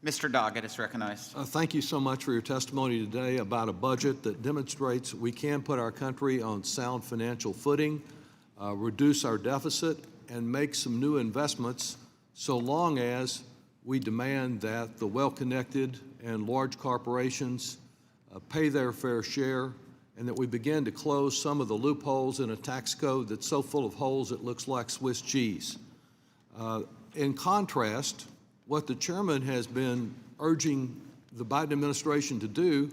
Mr. Doggett is recognized. Thank you so much for your testimony today about a budget that demonstrates we can put our country on sound financial footing, reduce our deficit, and make some new investments so long as we demand that the well-connected and large corporations pay their fair share, and that we begin to close some of the loopholes in a tax code that's so full of holes it looks like Swiss cheese. In contrast, what the chairman has been urging the Biden administration to do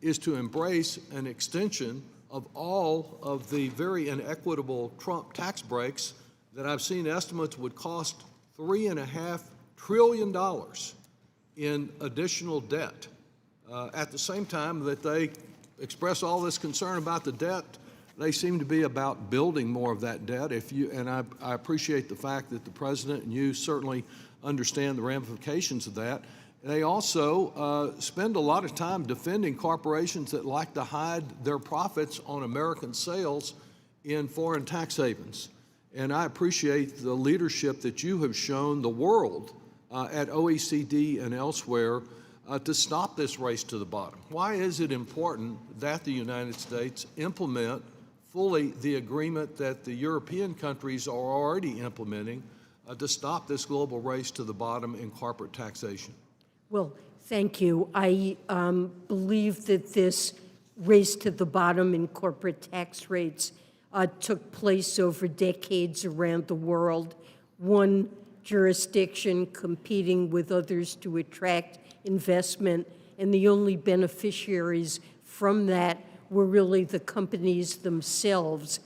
is to embrace an extension of all of the very inequitable Trump tax breaks that I've seen estimates would cost $3.5 trillion in additional debt. At the same time that they express all this concern about the debt, they seem to be about building more of that debt. I appreciate the fact that the president and you certainly understand the ramifications of that. They also spend a lot of time defending corporations that like to hide their profits on American sales in foreign tax havens. And I appreciate the leadership that you have shown the world at OECD and elsewhere to stop this race to the bottom. Why is it important that the United States implement fully the agreement that the European countries are already implementing to stop this global race to the bottom in corporate taxation? Well, thank you. I believe that this race to the bottom in corporate tax rates took place over decades around the world, one jurisdiction competing with others to attract investment, and the only beneficiaries from that were really the companies themselves.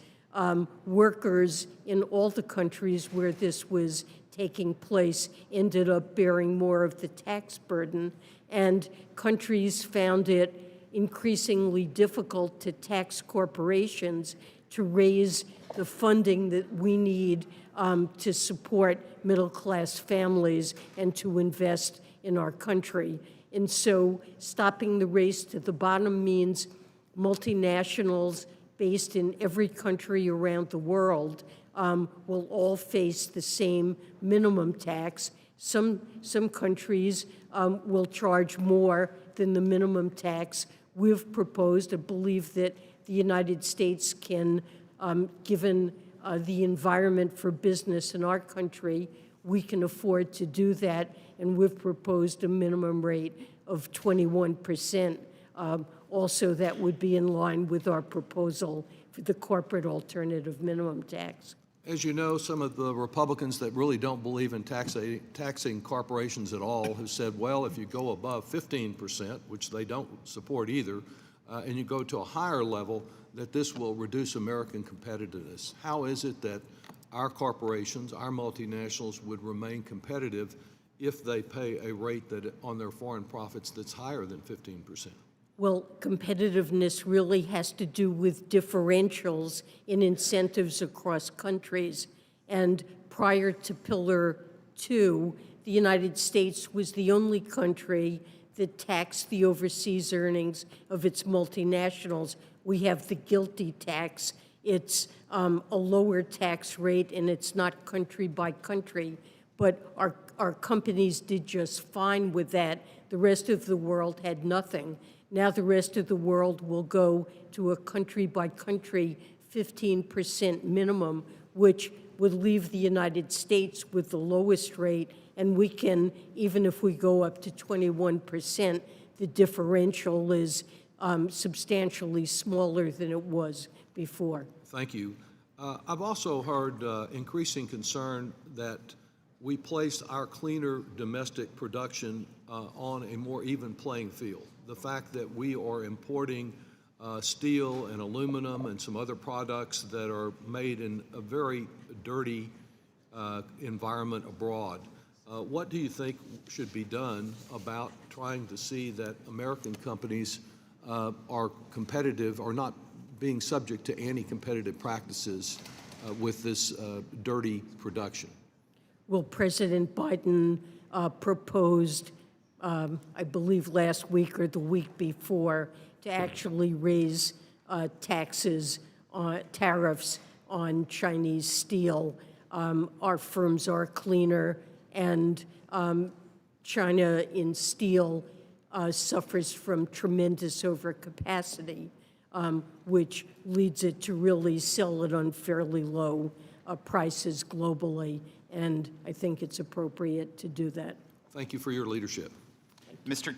Workers in all the countries where this was taking place ended up bearing more of the tax burden, and countries found it increasingly difficult to tax corporations to raise the funding that we need to support middle-class families and to invest in our country. And so stopping the race to the bottom means multinationals based in every country around the world will all face the same minimum tax. Some countries will charge more than the minimum tax. We've proposed, I believe that the United States can, given the environment for business in our country, we can afford to do that, and we've proposed a minimum rate of 21%. Also, that would be in line with our proposal for the corporate alternative minimum tax. As you know, some of the Republicans that really don't believe in taxing corporations at all have said, well, if you go above 15%, which they don't support either, and you go to a higher level, that this will reduce American competitiveness. How is it that our corporations, our multinationals, would remain competitive if they pay a rate that on their foreign profits that's higher than 15%? Well, competitiveness really has to do with differentials in incentives across countries. And prior to Pillar 2, the United States was the only country that taxed the overseas earnings of its multinationals. We have the GILTI tax. It's a lower tax rate, and it's not country by country. But our companies did just fine with that. The rest of the world had nothing. Now the rest of the world will go to a country-by-country 15% minimum, which would leave the United States with the lowest rate, and we can, even if we go up to 21%, the differential is substantially smaller than it was before. Thank you. I've also heard increasing concern that we place our cleaner domestic production on a more even playing field. The fact that we are importing steel and aluminum and some other products that are made in a very dirty environment abroad. What do you think should be done about trying to see that American companies are competitive or not being subject to anti-competitive practices with this dirty production? Well, President Biden proposed, I believe last week or the week before, to actually raise tariffs on Chinese steel. Our firms are cleaner, and China in steel suffers from tremendous overcapacity, which leads it to really sell it on fairly low prices globally, and I think it's appropriate to do that. Thank you for your leadership. Mr.